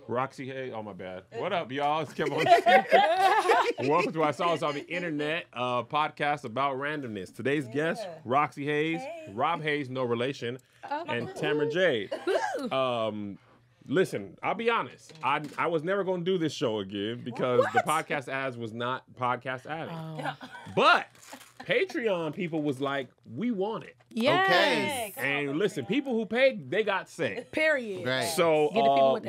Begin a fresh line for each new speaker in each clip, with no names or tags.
Roxy Hayes. Oh, my bad. What up, y'all? It's Kevin. Welcome to I Saw Us on the Internet podcast about randomness. Today's guest, Roxy Hayes, Rob Hayes, no relation, and Tamara Jade. Listen, I'll be honest. I was never going to do this show again because the podcast ads was not podcast adding. But Patreon people was like, we want it.
Yes.
Okay. And listen, people who paid, they got sick.
Period.
Right.
So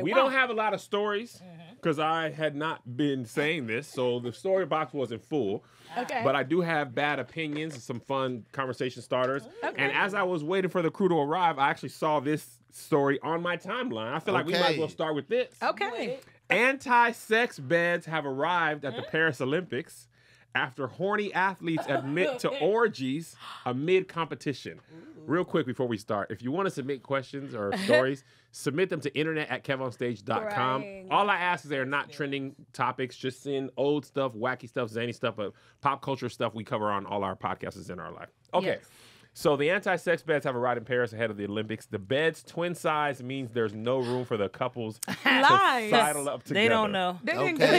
we don't have a lot of stories because I had not been saying this. So the story box wasn't full.
Okay.
But I do have bad opinions and some fun conversation starters. Okay. And as I was waiting for the crew to arrive, I actually saw this story on my timeline. I feel like we might as well start with this.
Okay.
Anti-sex beds have arrived at the Paris Olympics after horny athletes admit to orgies amid competition. Real quick before we start, if you want to submit questions or stories, submit them to internet@kevonstage.com. Right. All I ask is they're not trending topics. Just send old stuff, wacky stuff, zany stuff, but pop culture stuff we cover on all our podcasts in our life. Okay. Yes. So the anti-sex beds have arrived in Paris ahead of the Olympics. The bed's twin size means there's no room for the couples to sidle up together.
They don't know.
They didn't get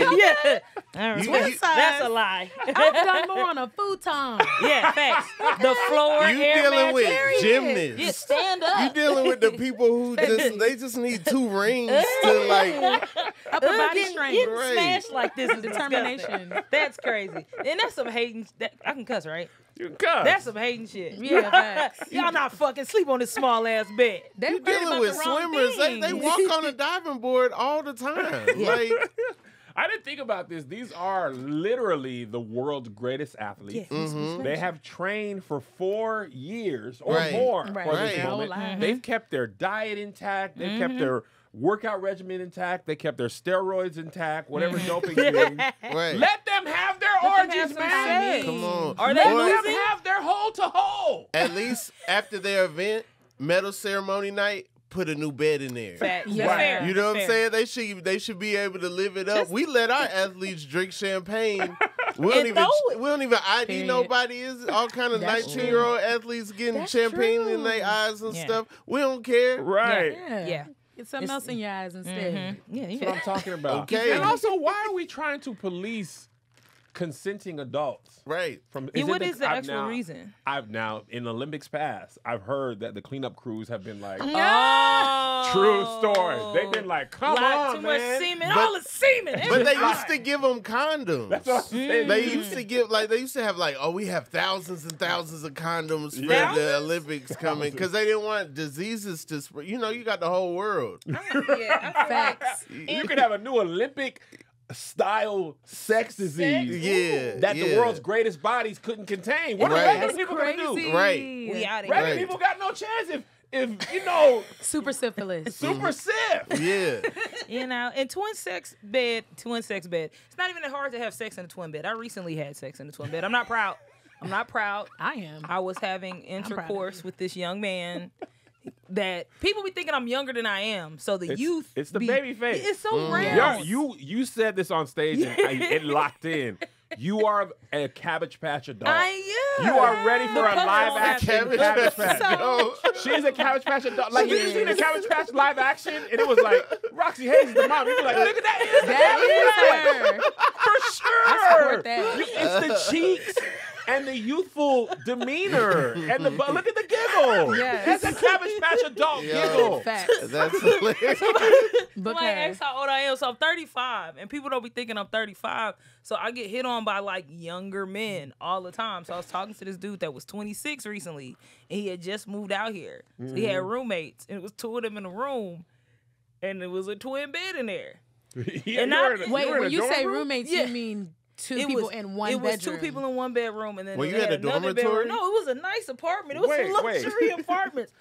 it.
Yeah.
Twin size.
That's a lie.
I've done more on a futon.
Yeah, facts. The floor,
you
air
dealing with
mattress.
gymnasts.
You stand up.
You dealing with the people who just need 2 rings to like
upper body strength.
Getting smashed like this is
determination.
That's crazy. And that's some hating. I can cuss, right?
You can cuss.
That's some hating shit.
Yeah, facts.
Y'all not fucking sleep on this small ass bed.
You dealing with swimmers. They walk on a diving board all the time. Like
I didn't think about this. These are literally the world's greatest athletes.
Yeah.
Mm-hmm.
They have trained for 4 years or
Right.
more
Right.
for this
Right.
moment.
Mm-hmm.
They've kept their diet intact. They've kept their workout regimen intact. They kept their steroids intact, whatever doping is.
right.
Let them have their orgies, man.
Come on.
Are they
Let them
losing?
have their hole to hole.
At least after their event, medal ceremony night, put a new bed in there.
Facts.
Yeah.
That's fair.
You know what I'm
Fair.
saying? They should be able to live it up. We let our athletes drink champagne. We
And throw it.
don't even ID
Period.
nobody. Is all kind of
That's
19-year-old athletes getting
That's
champagne
true.
in their eyes and
Yeah.
stuff. We don't care.
Right.
Yeah.
Get something else in your eyes instead.
Yeah,
That's what I'm talking about.
Okay.
And also, why are we trying to police consenting adults?
Right.
What is the actual reason?
I've now in Olympics past, I've heard that the cleanup crews have been like,
Oh.
true story. They've been like, come
Like
on,
too
man.
much semen.
But-
All the semen.
But they
everybody.
used to give them condoms.
That's what I'm saying.
They used to give they used to have we have thousands and thousands of condoms for
Yeah.
the Olympics coming because they didn't want diseases to spread. You know, you got the whole world.
Facts.
You could have a new Olympic style sex disease
Yeah,
that the
yeah.
world's greatest bodies couldn't contain. What are
Right.
regular
That's
people gonna
crazy.
do?
Right.
We out of
Regular
here.
people got no chance if you know
Super syphilis.
super sip.
Yeah.
You know, and twin sex bed. It's not even that hard to have sex in a twin bed. I recently had sex in a twin bed. I'm not proud.
I am.
I was having intercourse with this young man that people be thinking I'm younger than I am. So the youth.
It's the baby face.
It's so real.
Yeah, you said this on stage and it locked in. You are a Cabbage Patch adult.
I am.
You are ready for a
puppet
live
on
action
Cabbage
Cabbage
Patch.
Patch.
No.
She's a Cabbage Patch adult. Like, you see the Cabbage Patch live action, and it was like, Roxy Hayes is the mom. You be like, look at that.
That is her.
For sure.
I support that.
It's the cheeks and the youthful demeanor and the look at the giggle.
Yes.
That's a Cabbage Patch adult giggle.
Facts.
That's hilarious.
Somebody asked how old I am, so I'm 35, and people don't be thinking I'm 35. So I get hit on by like younger men all the time. So I was talking to this dude that was 26 recently, and he had just moved out here. So he had roommates, and it was 2 of them in a room, and it was a twin bed in there.
Yeah,
And
you
I-
were in a-
Wait,
you were in
when
a
you
dorm
say
room?
roommates,
Yeah.
you mean two
It
people
was,
in one
it was
bedroom?
2 people in one bedroom, and then
Well,
they
you had a
another
dormitory?
bedroom. No, it was a nice apartment. It was
Wait,
some
wait.
luxury apartments.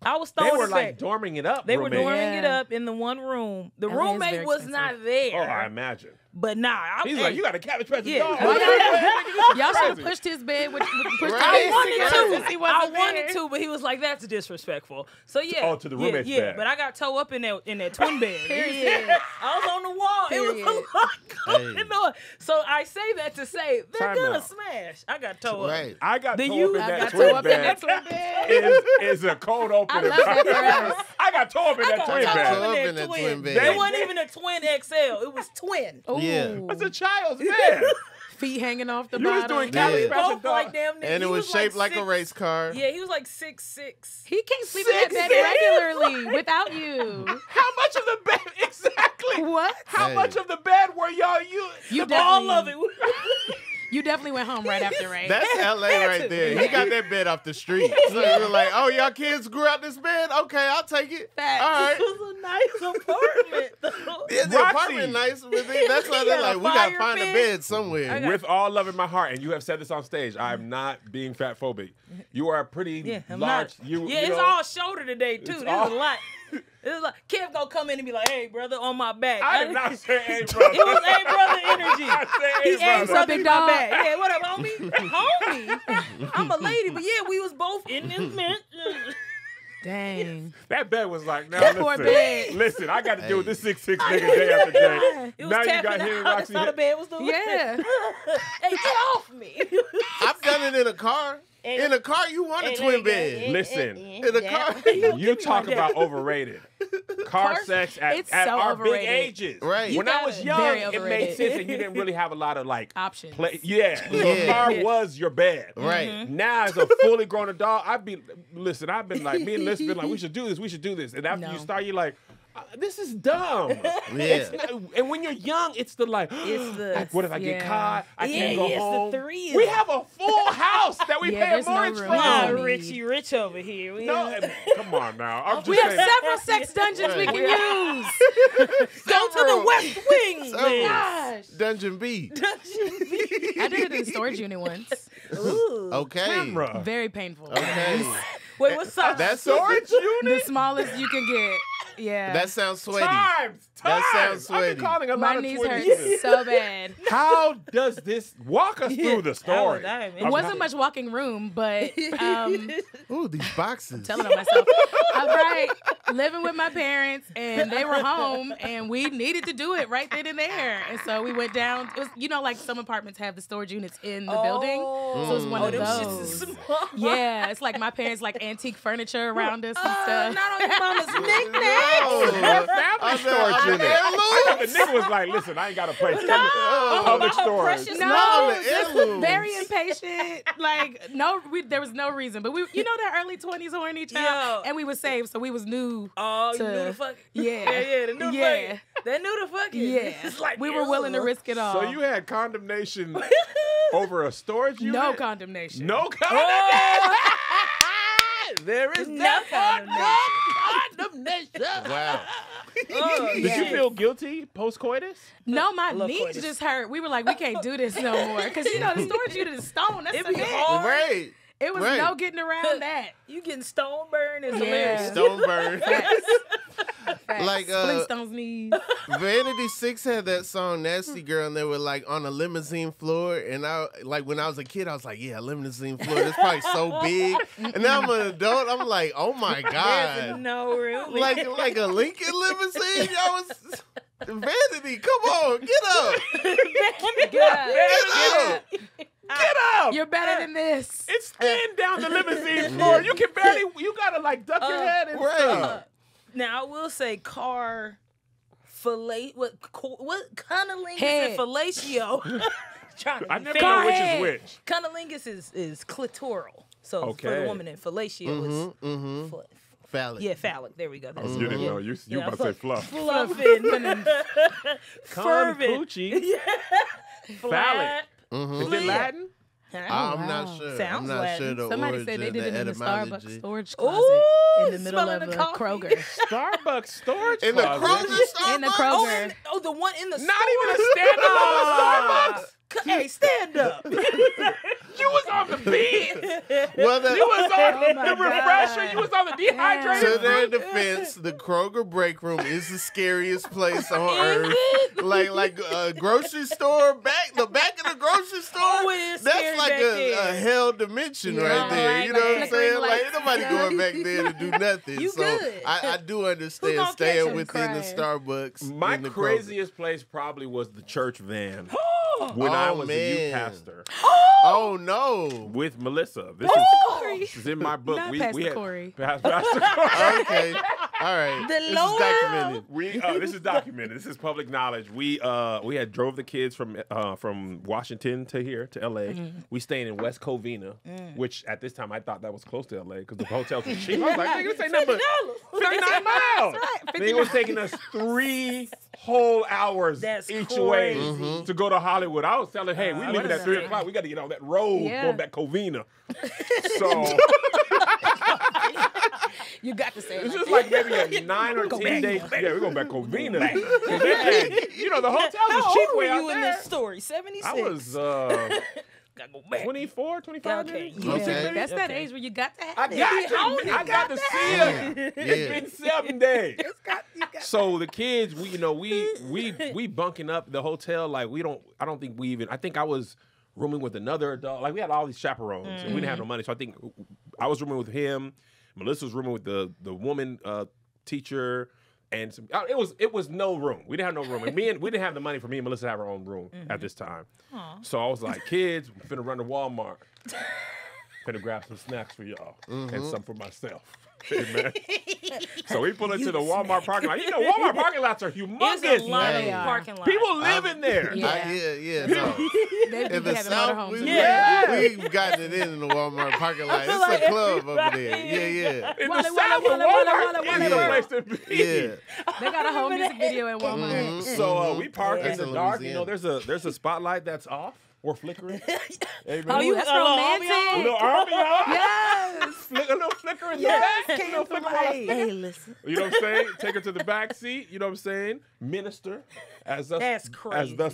I was
They
throwing
were
it
like
back.
dorming it up.
They were
roommates.
dorming it
Yeah.
up in the one room. The
LA is
roommate
very
was
expensive.
not there.
Oh, I imagine.
But nah,
He's like, you got a Cabbage Patch
Yeah.
dog.
Y'all should have pushed his bed. Pushed
Right.
I
the
wanted
bed
to.
since he
I
wasn't
wanted
there.
to, but he was like, "That's disrespectful." So yeah,
Oh, to the roommate's
yeah.
bed.
But I got toe up in that twin bed.
Period.
I was on the wall. It
Period.
was a lot going on. So I say that to say they're
Time
gonna
out.
smash. I got toe up.
Right.
I got
Then
toe
you-
up in
I
that
got
twin
toe up in
bed.
that twin bed.
Is a cold open.
I love that for us.
I got toe up in
I
that
got
twin
toe
bed.
Toe
up
up
in
in
that
that
twin
twin
bed.
bed.
It wasn't even a twin XL. It was twin.
Yeah.
Ooh.
That's a child's bed.
Feet hanging off the
You was
bottom.
doing
Yeah.
Cabbage
We
Patch
both
dog.
like damn near.
And it
he
was shaped like a
six-
race car.
Yeah, he was like 6'6".
He can't sleep in that bed regularly without you.
How much of the bed exactly?
What?
How
Hey.
much of the bed were y'all
You
All
definitely,
of it.
You definitely went home right after, right?
That's LA right there. He got that bed off the street. So we were like, oh, y'all kids grew out this bed? Okay, I'll take it.
Facts.
All right.
It was a nice apartment, though.
Yeah, the
Roxy.
apartment nice, but that's why
He
they're
got a
like, we got to
fire
find a
pit.
bed somewhere.
got-
With all love in my heart, and you have said this on stage, I'm not being fat phobic. You are pretty
Yeah, I'm
large.
not.
You,
Yeah,
you
it's
know,
all shoulder today too.
It's
There's
all-
a lot. It's like Kev gonna come in and be like, "Hey, brother, on my back."
I did not say, hey, brother.
It was "Hey, brother" energy.
I said,
He
hey,
ain't
brother.
What's up,
brother,
big
be my
dog?
back. Yeah, what up, homie? Homie. I'm a lady, but yeah, we was both in this man.
Dang.
That bed was like, now
That poor
listen,
bed.
listen, I got to deal with
Hey.
this 6'6" nigga day after day.
It was
Now you
tapping
got him,
out. That's
Roxy.
how the bed was doing.
Yeah.
Hey, get off me.
I've done it in a car. In a car, you want a twin bed.
Listen,
In a car.
You talk about overrated. Car sex at
it's
at
so
our big
overrated.
ages.
Right.
When I was young,
Very
it made
overrated.
sense, and you didn't really have a lot of like
Options.
Yeah, so
Yeah.
a car
Yeah.
was your bed.
Right.
Now, as a fully grown adult, I've been like, me and Liz been like, we should do this, and after
No.
you start, you're like, this is dumb.
Yeah.
And when you're young, it's the like,
It's the-
like, what if I get
yeah.
caught? I
Yeah,
can't go
it's the
home.
thrill.
We have a full house that we
Yeah,
pay
there's
a
no
mortgage
room.
for.
Wow.
Oh, Richie Rich over here.
No, come on now. I'm
We
just
have
saying.
several sex dungeons we can use.
Go to the West Wing.
Several.
Liz.
Gosh.
Dungeon B.
I did it in storage unit once.
Ooh.
Okay.
Camera.
Very painful.
Okay.
Wait, what's up?
That's
Storage
The
unit.
smallest you can get. Yeah.
That sounds sweaty.
Times.
That sounds
I've
sweaty.
been calling a lot
My
of
knees
twin
hurt
units.
so bad.
How does this walk us through the story?
It wasn't much walking room, but
Ooh, these boxes.
telling on myself. All right, living with my parents, and they were home, and we needed to do it right then and there. And so we went down. It was, like some apartments have the storage units in the building, so it was one of
them shits
those.
is small.
Yeah, it's like my parents like antique furniture around us and stuff.
Not on your mama's knickknacks.
No.
Family storage unit. I thought the nigga was like, listen, I ain't got a place. Come to public
about her
storage.
precious-
No,
Not on the
just
heirlooms.
very impatient. Like there was no reason, but that early 20s horny child,
Yeah.
and we was saved, so we was new.
Oh, you
to-
knew the fuck.
Yeah.
Yeah, the new the
Yeah.
fuck. They knew the fucking.
Yeah,
It's like
we were willing to risk it all.
So you had condemnation over a storage unit?
no condemnation.
No condemnation. There is
No condemnation.
condemnation.
Wow.
Oh,
Did
Yeah.
you feel guilty post-coitus?
No, my
Love
knees
coitus.
just hurt. We were like, we can't do this no more, because the storage unit is stone. That's
It
a
be
bit.
hard.
Right.
It was
Right.
no getting around that.
You getting stone burned is
Yeah.
hilarious.
Stone burn.
Facts.
Like,
Flintstones knees.
Vanity 6 had that song Nasty Girl, and they were like on a limousine floor. And I, like, when I was a kid, I was like, yeah, limousine floor. That's probably so big. And now I'm an adult. I'm like, oh my
There's
God.
no room.
Like a Lincoln limousine? Y'all was. Vanity, come on, get up.
Get up.
Get up.
Get up!
You're better than this.
It's thin down the limousine floor. You can barely, you gotta like duck your head and
right.
stuff.
Now I will say car fillet. What cunnilingus
Head.
and fellatio? Trying to
I
be
never
fancy.
know which
ahead.
is which.
Cunnilingus is clitoral. So for
Okay.
the woman, and fellatio is
Phallic.
yeah, phallic. There we go. That's
You didn't know. You
Yeah,
about to say fluff.
fluffing,
Con
fervent,
coochie.
flat.
Is it Latin?
I'm not
wow.
sure.
Sounds
I'm not
Latin.
sure the
Somebody
origin,
said they did it in the
etymology.
Starbucks storage closet
Ooh,
in the middle
smelling
of
the
a
coffee.
Kroger.
Starbucks storage
In the
closet.
Kroger Starbucks?
In the
Oh,
Kroger.
the one in the
Not even a standalone Starbucks.
Hey, stand up.
You was on the beans.
Well,
You was on
my
the refresher. You was on the dehydrated.
to their
fruit.
defense, the Kroger break room is the scariest place on earth. Like a grocery store the back of the grocery store.
Oh, it is
That's
scary
like
back
a
there.
hell dimension right
Yeah,
there.
right,
You know
like
what I'm saying?
flickering
Like ain't
lights.
nobody going back there to do nothing.
You
so
good.
I do
Who
understand
gonna catch
staying
him
within the
crying?
Starbucks.
My
in the Kroger.
craziest place probably was the church van when I
Oh,
was a youth
man.
pastor
Oh no.
with Melissa. This is in my book.
Not
we
Pastor
had
Corey.
Pastor Corey.
Okay. All right.
The
This is
Lord.
documented.
This is documented. This is public knowledge. We had drove the kids from Washington to here to LA. We stayed in West Covina, which at this time I thought that was close to LA because the hotels were cheap. I was like, nigga, this ain't nothing but 59 miles. It was taking us 3 whole hours
That's
each
crazy.
way to go to Hollywood. I was telling, hey, we
what
leaving
is
at 3
that?
o'clock. We got to get on that road
Yeah.
going back Covina. So
You got to say it
it's
like
just
that.
like maybe a 9 or 10
back,
day.
go back.
Yeah, we're going back Covina. 'Cause they had, the hotels
How
was
old
cheap
were
way out
you in
there.
this story? 76.
I was
Gotta go back.
24, 25.
Okay,
maybe?
yeah.
Okay.
That's that
Okay.
age where you got to have
I
it.
got to see it.
Yeah.
It's been 7 days.
You got
So the kids, we bunking up the hotel like I don't think we even. I think I was rooming with another adult. Like we had all these chaperones and we didn't have no money. So I think I was rooming with him. Melissa was rooming with the woman teacher. And it was no room. We didn't have no room. And we didn't have the money for me and Melissa to have our own room at this time. So I was like, kids, I'm finna run to Walmart. Finna grab some snacks for y'all and some for myself. Amen. So we pull into the Walmart parking lot. Walmart parking lots are humongous.
It's a lot
They
of
are.
parking lots.
People live in there.
Yeah.
Yeah, no.
They
In
be
the
having
South,
motorhomes.
we've gotten it in the Walmart parking lot.
feel
It's
like
a club over
everybody-
there. Yeah.
In
Walla,
the
walla,
South,
walla,
Walmart
walla,
is the
walla.
place to be.
Yeah.
They got a whole music video in Walmart.
So we park in
That's
the
in
dark.
Louisiana.
There's a spotlight that's off or flickering. Amen.
Oh, you
That's
a little
romantic.
a
ambiance?
little ambiance.
Yes.
A little flicker in the back. A little flicker while I
Hey, listen.
You know what I'm saying? Take her to the back seat. You know what I'm saying? Minister, as thus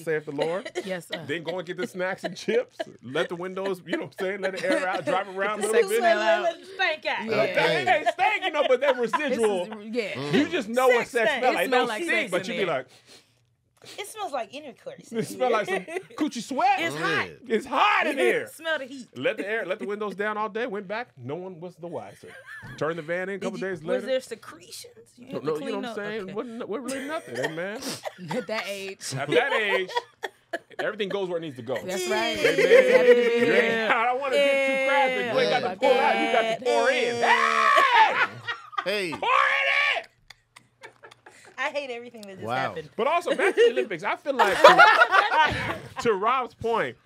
saith the Lord.
Yes, sir.
Then go and get the snacks and chips. Let the windows, you know what I'm saying? Let it air out. Drive around a
The
little
sex
bit.
smell out.
Let it stank out.
Yeah.
It ain't stank, but that
This
residual.
is, yeah.
You just know what
Sex
sex
stank.
smell
It
like.
smell
Don't
like
stink,
sex
but
in
you be
there.
like,
It smells like intercourse.
it smell like some coochie sweat.
It's hot.
It's hot in here.
Smell the heat.
Let the windows down all day. Went back. No one was the wiser. Turned the van in a couple days later.
Was there secretions? You had to
No, you
clean
know what
up?
I'm saying?
Okay.
Wasn't really nothing, hey, man.
At that age.
At that age, everything goes where it needs to go.
That's right.
Hey, man.
Yeah.
Yeah. I don't want to get too crazy. You ain't got to pour out. You got to pour in. Hey!
Hey.
Pour it in!
I hate everything that just
Wow.
happened.
But also, back to the Olympics, I feel like, to Rob's point,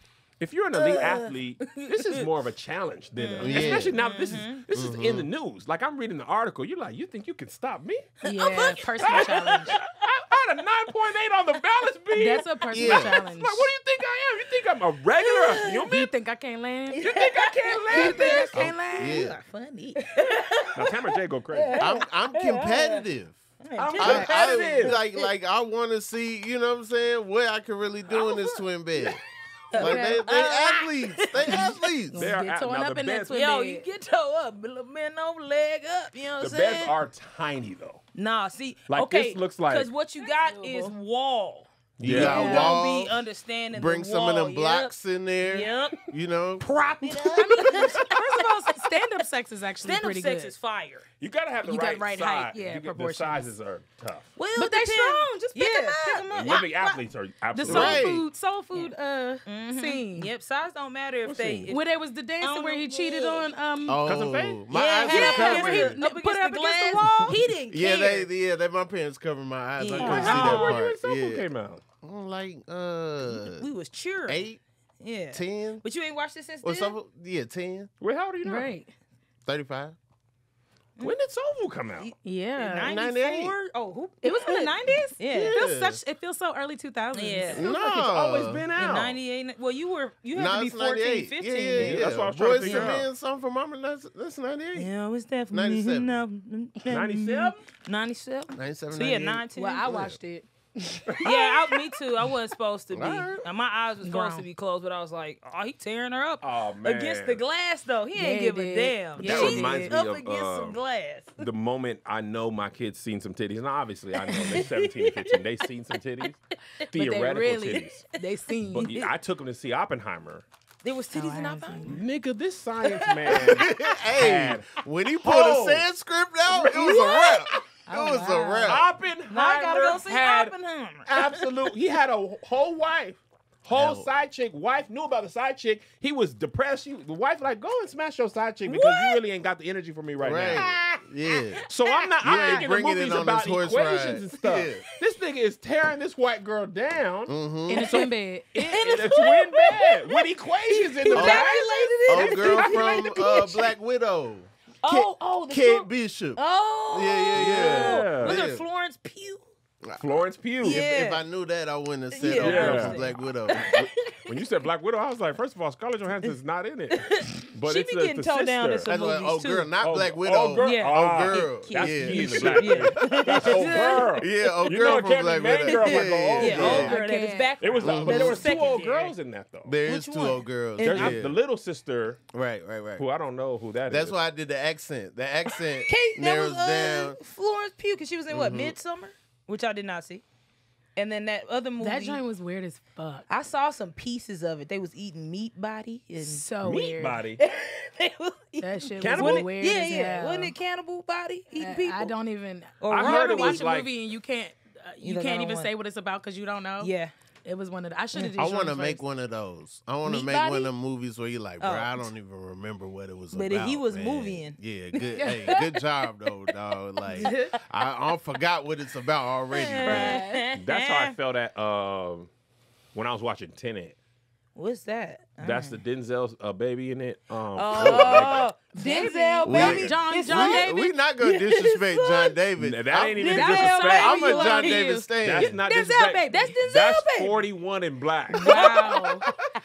if you're an elite athlete, this is more of a challenge than
Yeah.
especially now that this is in the news. Like I'm reading the article, you're like, you think you can stop me?
Yeah, personal challenge.
I had a 9.8 on the balance beam.
That's a personal
Yeah.
challenge.
Like, what do you think I am? You think I'm a regular a
You
human?
think I can't land?
You think I can't land this?
Can't land?
You
Yeah.
are funny.
Now, Tamara J go crazy.
I'm competitive.
I'm
I
competitive.
like I want to see, you know what I'm saying, what I can really do in this twin bed. Like they athletes. They athletes.
They are
Get
at-
torn
now
up
the
in that
best-
twin
Yo,
bed.
you get toe up, little man over, leg up. You know what
The
I'm saying?
beds are tiny though.
Nah, see,
Like,
okay,
this looks like-
because what you got is wall.
You
Yeah.
got
You
Yeah.
don't
walls.
be understanding.
Bring
the
some of
wall.
them blocks in there.
Yep.
You know.
Prop it up.
First of all, stand-up sex is actually
Stand-up
pretty
sex
good.
is fire.
You gotta have the
You got
right,
right
size.
height, yeah,
The
proportions.
sizes are tough.
Well,
But they
depends.
strong. Just pick 'em up.
Pick 'em up.
Olympic athletes are
The
absolutely.
soul food scene.
Yep, size don't matter if
What
they.
scene?
If,
Where there was the dancing where he cheated on
Cousin Faye?
Oh, my
yeah,
eyes
yeah,
were
up
covered.
against
up
put
against
it up
the
against the
glass.
wall.
He didn't
Yeah,
care.
they my parents covered my eyes. I
Yeah.
couldn't see
How
that
old were you when
part.
Soul Food
Yeah.
came out?
Like
We was cheering.
8,
Yeah.
10.
But you ain't watched this since
Or
then?
something. Yeah, 10,
Wait, how old are you now?
Right.
35.
When did Soul Food come out?
Yeah.
94? Oh, who?
It was in the 90s?
Yeah.
It feels so early 2000s.
Yeah.
Feels like it's always been
Yeah,
out.
98. Well, you had
No,
to be
it's
14,
98.
15.
Yeah,
then.
That's what I was trying to
Boys
figure
to
out.
Men, something from Mama, that's 98.
Yeah, it was definitely
97.
97.
97?
97.
97,
So yeah,
98.
19.
Well, I watched it.
Yeah, me too. I wasn't supposed to be.
Alright.
And my eyes were supposed
Grown.
to be closed, but I was like, oh, he tearing her up
Oh man.
against the glass though. He ain't
he
give a
did.
damn.
Yeah,
That
he
reminds
did.
me
up
of
against some glass.
the moment I know my kids seen some titties. Now, obviously, I know they're 17 and 15. They seen some titties,
But
theoretical
they really,
titties.
they seen.
But I took them to see Oppenheimer.
There was titties
I
in our
haven't
phone.
seen
Nigga, this science man
Hey,
had
when he pulled
Oh.
a Sanskrit out, it was a wrap. It was a
wow.
wrap.
Oppenheimer
Now I gotta go see
had
Oppenheimer.
absolute. He had a whole wife. Whole
Hell.
side chick. Wife knew about the side chick. He was depressed. The wife like, go and smash your side chick because you really ain't got the energy for me right now.
Right. Yeah.
So I'm not.
You ain't
I'm thinking the
bringing it
movies
on
about
this horse
equations
ride.
and stuff.
Yeah.
This nigga is tearing this white girl down
in a twin bed.
in a twin bed with equations in the back.
Old girl from Black Widow.
The
Kate
short-
Bishop.
Oh,
Yeah.
Was
Yeah.
it Florence Pugh?
Florence Pugh.
Yeah.
If I knew that, I wouldn't have said
Yeah.
old girl
Yeah.
from Black Widow.
When you said Black Widow, I was like, first of all, Scarlett Johansson's not in it. But
She
it's
be getting
the
towed down in
sister.
some
That's like,
movies
oh girl,
too.
not
Oh,
Black Widow.
oh, girl.
Yeah.
Ah,
Oh girl.
That's
Yeah.
key in the
Yeah.
black.
Yeah.
That's old girl.
Yeah, old
You
girl
know it
from
can't be
Black
main
Widow.
girl, like, oh,
Yeah,
old
old
girl.
girl. That is
Okay.
back.
It was, but there was two old
secondary.
girls in that though.
There is
Which
two
one?
old girls.
There's
Yeah.
the little sister,
Right.
who I don't know who that is.
That's why I did the accent. The accent
Kate, that
narrows
was
down.
Florence Pugh, because she was in what, Midsummer? Which I did not see. And then that other movie.
That joint was weird as fuck.
I saw some pieces of it. They was eating meat body. And
So
meat
weird.
body.
they was eating-
That shit
Cannibal?
was
Wasn't it-
weird
yeah,
as
yeah.
hell.
Wasn't it cannibal body eating people?
I don't even.
Or
I
You
heard
ever
it
watch
was
a
like-
movie and you can't. You
Like, I
can't
don't
even
want-
say what it's about because you don't know.
Yeah.
It was one of the. I should have.
I want to make one of those. I want to
Meat
make
body?
one of them movies where you're like, bro,
Oh.
I don't even remember what it was
But
about.
he was
man.
moving.
Yeah, good. Hey, good job though, dog. Like, I forgot what it's about already. Man.
That's how I felt at when I was watching Tenet.
What's that?
That's the Denzel's baby in it.
Oh, Denzel,
We-
baby.
John
It's
David.
We not gonna disrespect John David.
That ain't even
Denzel
disrespect.
baby.
I'm a
You
John
love
David
you.
stan.
That's not
Denzel
disrespect.
baby. That's Denzel
That's
baby.
41 in black.
Wow.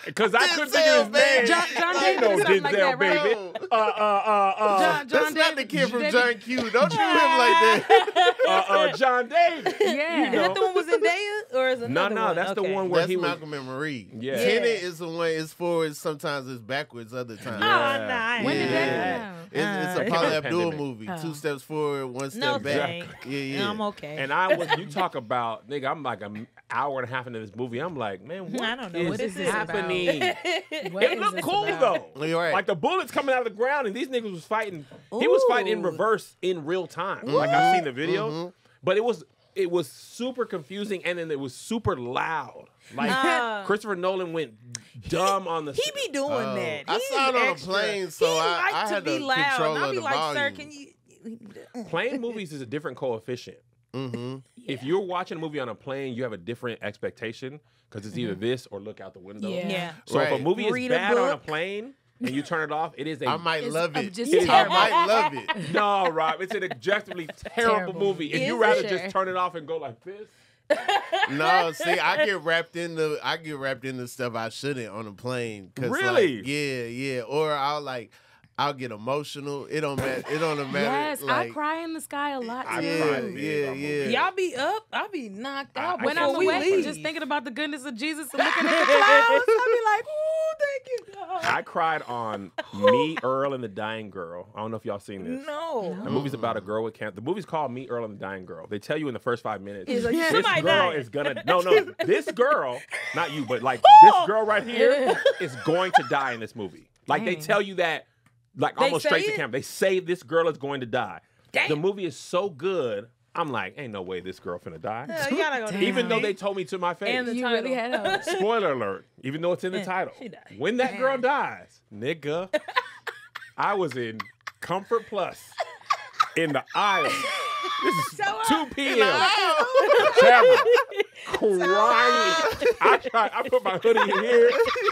Because I couldn't
Denzel
think of his
baby.
name.
John
I
David
know
or something like
Denzel
that, right?
baby.
John
That's not the
David-
kid from
David-
John Q. Don't you live like that.
John David.
Yeah.
You know.
Is that the one was Zendaya or is another
No,
one?
that's the
Okay.
one where
That's
he was.
Malcolm and Marie.
Yeah.
Tenet is the one. It's forward. Sometimes it's backwards. Other times.
Oh,
Yeah.
nah, I ain't
When did
know
that
Yeah.
come out?
It's a
They
Paula
had a
Abdul
pandemic.
movie.
Oh.
2 steps forward, 1 step
No,
back.
thank.
Yeah.
I'm okay.
And I was, you talk about, nigga, I'm like an hour and a half into this movie. I'm like, man, what
I don't know
is
what
this is
happening?
What
It
is
looked
this
cool
about?
though.
You're right.
Like the bullets coming out of the ground, and these niggas was fighting. He was fighting in
Ooh.
reverse in real time. Like I've seen the video,
Mhm.
but it was super confusing, and then it was super loud. Like
Ah.
Christopher Nolan went dumb on the.
He be doing
Oh.
that.
I
He's
saw it on a
extra.
plane, so
he
I
likes
had
to be
the
loud.
control
And I'll
of
be
the
like, sir,
volume.
can you?
Playing movies is a different coefficient.
Mm-hmm.
If you're watching a movie on a plane, you have a different expectation because it's either this or look out the window.
Yeah.
Yeah.
So if a
Right.
movie is
Read a
bad on a
book.
plane and you turn it off, it is a
I might
It's
love it.
just
I
terrible.
might love it.
no, Rob. It's an objectively terrible
Terrible
movie. And
Is
you
it?
rather
Sure.
just turn it off and go like this.
No, see, I get wrapped into stuff I shouldn't on a plane. 'Cause,
Really?
Like, yeah. Or I'll get emotional. It don't matter.
Yes,
Like,
I cry in the sky a lot
I
too.
cried big
yeah,
on
yeah.
movies.
Y'all be up. I'll be knocked out.
I
When
can't
I'm
before we
awake,
leave.
just thinking about the goodness of Jesus and looking at the clouds, I'll be like, "Ooh, thank you, God."
I cried on Me, Earl, and the Dying Girl. I don't know if y'all seen this.
No.
The movie's about a girl with cancer. The movie's called Me, Earl, and the Dying Girl. They tell you in the first 5 minutes,
It's like,
this
somebody
girl
dying.
is gonna. No, this girl, not you, but like this girl right here is going to die in this movie. Like they
Dang.
tell you that, like
They
almost
say
straight to
it?
camera. They say this girl is going to die.
Damn.
The movie is so good. I'm like, ain't no way this girl finna die.
You gotta go.
Damn.
Even though they told me to my face.
And the
You
title.
really had hope.
Spoiler alert. Even though it's in the
Yeah,
title.
she died.
When that girl
Damn.
dies, nigga, I was in Comfort Plus in the aisle. This is 2 p.m. Camera. Crying. I put my hoodie in here,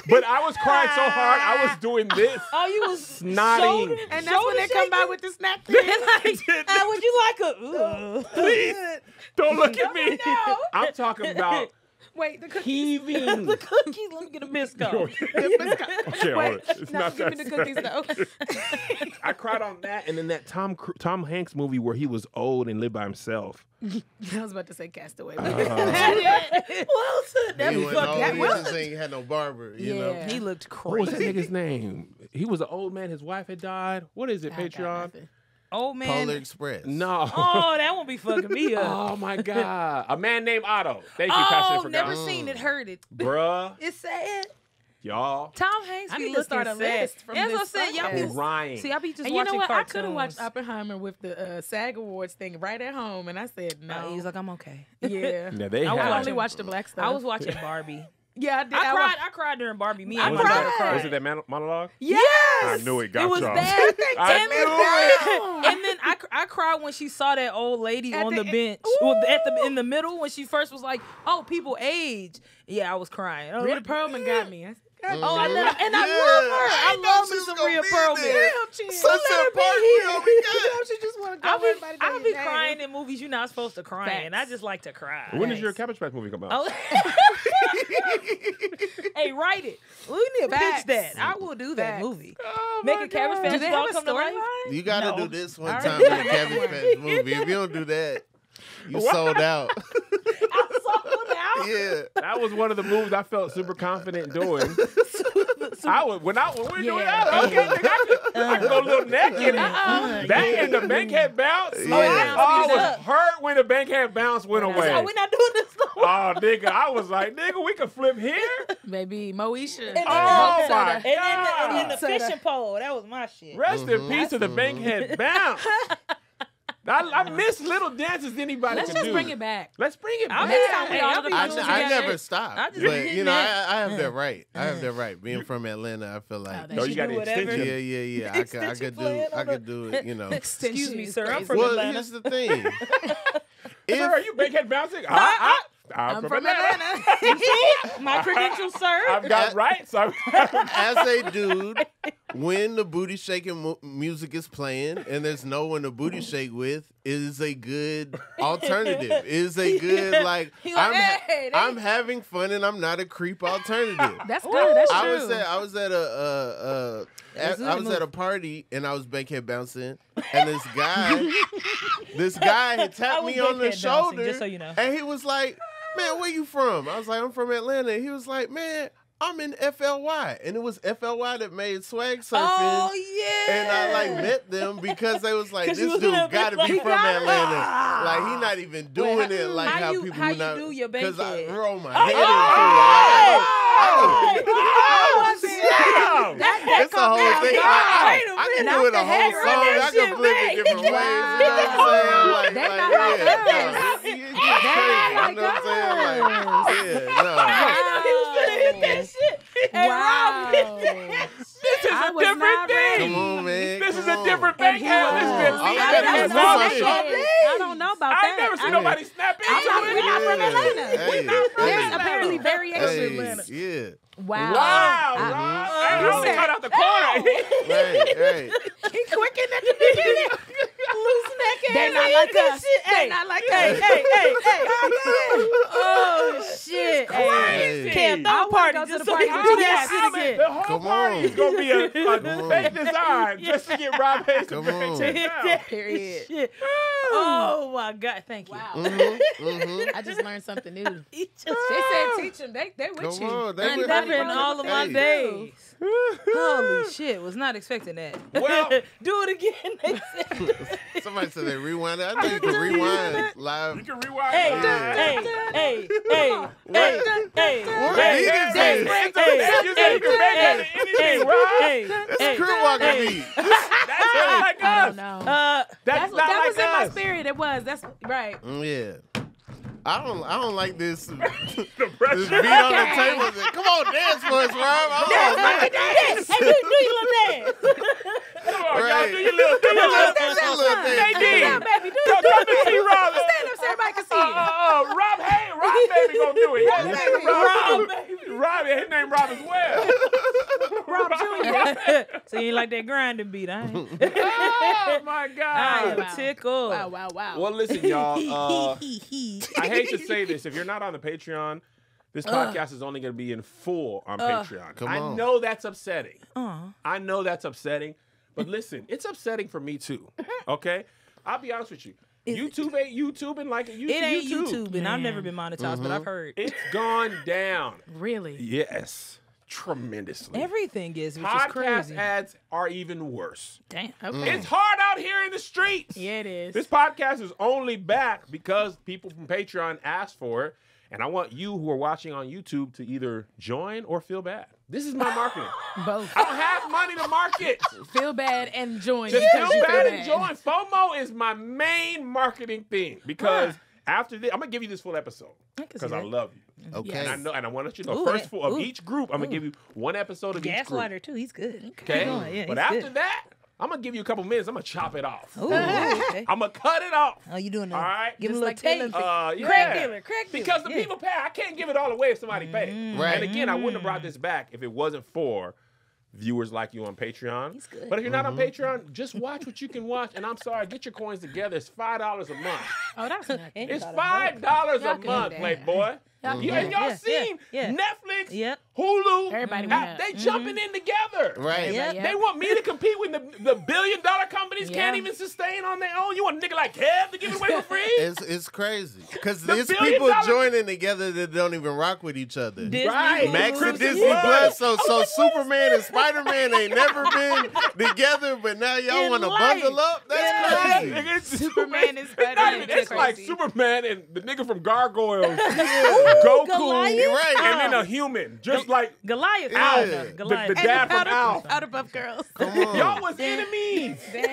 but I was crying so hard, I was doing this.
Oh, you was
Snotting.
shoulder-
And that's when they
shoulder
come by
shaking?
with the snack.
Would you like a?
Please, don't look at me.
No.
I'm talking about
Wait, the cookies.
Heaving.
The cookies. Let me get a Bisco.
Okay, hold
Wait,
it. It's
no,
not
give
that
me the cookies
sad.
though.
I cried on that, and then that Tom Hanks movie where he was old and lived by himself.
I was about to say Castaway.
Wilson, that
He
was
went
fucking.
home, he just ain't had no barber, you know.
Yeah.
He looked
What was that
crazy.
nigga's name? He was an old man. His wife had died. What is it,
I got
Patreon?
nothing.
Old man.
Polar Express.
No.
Oh, that won't be fucking me up.
Oh my God. A man named Otto. Thank you, Pastor
Oh,
for
never
God.
seen it, heard it.
Bruh,
It's sad.
y'all.
Tom Hanks
I
be
need to
looking
start a
sad.
list from
That's what I
this
said. Y'all
podcast.
be
Crying.
see, I be just
And you
watching
know what?
cartoons.
I could have watched Oppenheimer with the SAG Awards thing right at home, and I said no.
He's like, I'm okay.
Yeah.
Yeah, they
I was
I
had.
only watched the black stuff.
I was watching Barbie.
Yeah, I did.
I cried during Barbie. Me
I
and
Was
my
it
cried.
daughter
that,
cried.
was it that monologue?
Yes,
I knew it got
It was
y'all.
that.
I
and,
knew
then, and then I cried when she saw that old lady
At
on
the
the
e-
bench. Well, in the middle when she first was like, "Oh, people age." Yeah, I was crying. I was
Rita
like,
Perlman got me. I said, God,
Oh, I love, and I
Yeah,
love her.
I
I
know
love
she
me
was
some
gonna
Rhea
be
Perlman.
there.
damn, Chin.
Sunset Park, we all we got.
She just want to go
I'll be,
everybody
I'll
know
be
your name.
crying in movies you're not supposed to cry in. I
Facts.
just like to cry.
When does your Cabbage Patch movie come out?
Oh. Hey, write it. We need to
Facts.
pitch that. I will do that
Facts.
movie.
Oh,
Make
my
a Cabbage
God.
Patch
Do they
doll
have a
come to life.
storyline?
You gotta
No.
do this one
All
time
right.
in the Cabbage Patch movie. If you don't do that, you sold out.
I saw it out.
Yeah.
That was one of the moves I felt super confident doing. when we were doing
Yeah.
that, I could go a little neck in it. That and the bankhead bounce.
Yeah.
I was
Up.
hurt when the bankhead bounce went away.
Oh, we're not doing this no more.
Oh, nigga, I was like, nigga, we can flip here.
Baby, Moesha.
And
Oh,
Moesha.
my
And then the
Soda.
fishing pole. That was my shit.
Rest in peace to the bankhead bounce. I miss little dances anybody
Let's
could
just
do.
bring it back.
Let's bring it back.
Next time we all
I'll
do
be
the
doing
I
together.
never stop.
I just
But,
be
you know,
that.
I have that right. I have that right. Being from Atlanta, I feel like.
Oh,
No,
She
you got
do
the
whatever.
extension.
Yeah. I
Extension
could do.
plan
I
on
could do it. You know.
Excuse me,
Extension
sir. I'm
is
from
Well,
Atlanta.
here's the thing.
Sir, are you bankhead bouncing? I'm from Atlanta.
My credentials, sir.
I've got rights.
As a dude, when the booty shaking music is playing and there's no one to booty shake with, it is a good alternative. It is a good like
He like, hey, they-
I'm having fun and I'm not a creep alternative.
That's good. That's
I
true.
was at a party and I was bankhead bouncing and this guy had tapped me on the
bankhead bouncing,
shoulder
just so you know.
and he was like, "Man, where you from?" I was like, "I'm from Atlanta." And he was like, "Man, I'm in FLY," and it was FLY that made swag surfing.
Oh yeah.
And I like met them because they was like,
'Cause
this
you was
dude
a little
got to
bit
be
like,
from Atlanta. Like he not even doing
Wait,
it like
how
how
you-
people
how
who
you
not.
do your
Because I
bankhead?
roll my head into it. It's a whole thing. I can do it a whole song. I can flip it different ways. You know what I'm saying? Like,
They're
like,
not like
yeah,
us.
no, it gets crazy. You know what I'm saying? Like, yeah, no.
He was gonna hit that shit. Hey,
Wow.
Rob, hit that shit.
This is
I
a
was
different
not ready.
thing.
Come on, man.
This is
Come
a
on.
different
And he
bankhead. This
was-
been
I
leaning
gotta
against
do
my
my
shit.
shot.
I don't know about
I
that.
ain't never seen
I-
nobody snap into
I'm not-
it.
we're not from Atlanta.
Hey,
There's apparently variations.
yeah.
Wow.
Wow,
I-
Rob.
You
I only
said-
cut out the corner.
Right.
He quick in the beginning.
Loose neck.
They're not like us.
Hey,
They're not like
hey,
us.
hey, hey, hey. Oh shit.
Crazy.
Can't
I
throw a
wanna
party
go to
just
the
so
party
you can
with
do
you
that
guys.
shit again.
The whole
Come
party
on.
is gonna be a
on.
fake design just to get Rob Hayes to
Come
break
on.
it
Hit
down.
that
Period.
shit. Oh my God, thank you.
Wow.
Mm-hmm.
I just learned something new.
He just
They said teach them. They with
Come
you.
on. They with
never
me.
in all of my
Hey.
days. Holy shit, was not expecting that.
Well-
do it again. They said.
Somebody said they rewind it. I know you can rewind live.
You can rewind.
Hey,
that.
hey, hey, hey, hey, hey,
What?
hey,
He didn't say
hey,
that.
You said you can make that to anything, Rob.
That's crib walking beat.
That's not like
I
us.
don't know.
That's
That
not like
was in my
us.
spirit. It was. That's right.
Yeah. I don't like this.
The
This
pressure.
beat on the table. Come on, dance for us, Rob.
Yes, hey, do your little dance.
Come on, y'all,
Right.
do your little thing. Nadine,
baby. Do
come and see Rob.
stand up so everybody can see you.
Rob, hey, Rob baby gonna do it.
Rob baby.
Rob baby. Rob, his name Rob as well.
Rob Jr.
So you ain't like that grinding beat, I ain't.
Oh my
I
God.
am tickled.
Wow.
Well, listen, y'all. I hate to say this. If you're not on the Patreon, This podcast is only going to be in full on Patreon.
Come
I
on.
know that's upsetting. I know that's upsetting. But listen, it's upsetting for me too. Okay? I'll be honest with you. YouTube ain't YouTubing like it used to.
It ain't
YouTube.
YouTube, and I've never been monetized, but I've heard
It's gone down.
Really?
Yes. Tremendously.
everything is, which is
Podcast
crazy.
ads are even worse.
Damn.
Okay.
It's hard out here in the streets.
Yeah, it is.
This podcast is only back because people from Patreon asked for it. And I want you who are watching on YouTube to either join or feel bad. This is my marketing.
Both.
I don't have money to market.
Feel bad and join.
Just
because
feel
you
bad and join. FOMO is my main marketing thing because after this, I'm going to give you this full episode because I love you.
Okay.
And I know, and I want you to know,
Ooh,
first full of
ooh,
each group, I'm going to give you one episode of each group.
Gaslighter too. He's good.
Okay?
Keep going. Yeah,
But
he's
after
good.
that, I'm going to give you a couple minutes. I'm going to chop it off.
Ooh, okay.
I'm going to cut it off.
Oh, you doing that?
All right?
Give him a
Just
little
like
taste.
the
Yeah.
Crack dealer.
Because the
yeah.
people pay. I can't give it all away if somebody pays.
Right.
And again, I wouldn't have brought this back if it wasn't for viewers like you on Patreon.
He's good.
But if you're not on Patreon, just watch what you can watch. And I'm sorry, get your coins together. It's $5 a month.
Oh, that's nothing.
It's
$5
$5
Y'all
a
can do
month,
that.
Playboy.
Y'all
You,
can
and
do
y'all
Yeah,
seen
yeah.
Netflix,
Yep.
Hulu,
Everybody went up.
they jumping in together.
Right.
Yeah.
Yeah.
They want me to compete when the billion-dollar companies can't
Yeah.
even sustain on their own. You want a nigga like Kev to give it away for free?
It's crazy because
The
there's
billion
people
dollar-
joining together that don't even rock with each other.
Disney
Right.
Max and
Crimson
Disney
Blood.
Plus, so Superman and Spider-Man ain't never been together, but now y'all
In
want to
life.
bundle up? That's
Right.
crazy.
Nigga, it's
Superman is
It's not
better
even.
than
It's like
crazy.
Superman and the nigga from Gargoyles,
Yeah.
Goku,
Goliath?
Right.
and then a human, just like
Goliath.
Yeah.
Oh, no,
The-
Goliath.
the dad from
Powder,
Al.
Powder Puff Girls.
Come on.
Y'all was enemies.
Dang.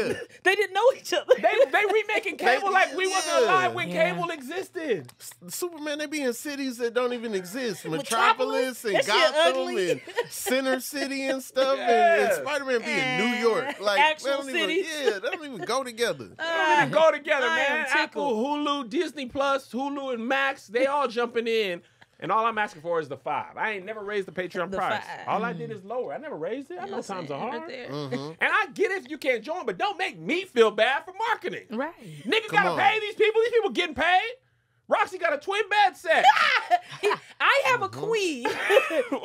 Yeah.
They didn't know each other.
They remaking cable like we wasn't
Yeah.
alive when
Yeah.
cable existed.
Superman, they be in cities that don't even exist.
Metropolis?
Metropolis and
That shit
Gotham
ugly.
and Center City and stuff.
Yeah.
And Spider-Man be in New York. Like,
Actual
they don't
cities.
Even, they don't even go together.
They didn't go together,
I am
man. Apple,
tickled.
Hulu, Disney Plus, Hulu, and Max, they all jumping in. And all I'm asking for is the $5. I ain't never raised the Patreon
The
price.
$5.
All I did is lower. I never raised it. I know
Listen,
times are
right
hard.
there.
And I get it if you can't join, but don't make me feel bad for marketing.
Right.
Niggas
Come
gotta
on.
pay these people. These people getting paid. Roxy got a twin bed set.
I have a queen.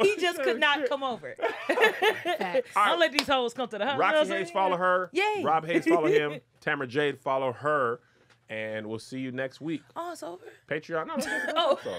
He just could not come over.
Facts.
I'll let these hoes come to the house. You know
Roxy
what I'm
Hayes,
saying?
follow her.
Yay.
Rob Hayes, follow him. Tamara Jade, follow her. And we'll see you next week.
Oh, it's over.
Patreon. No,
Oh.
so.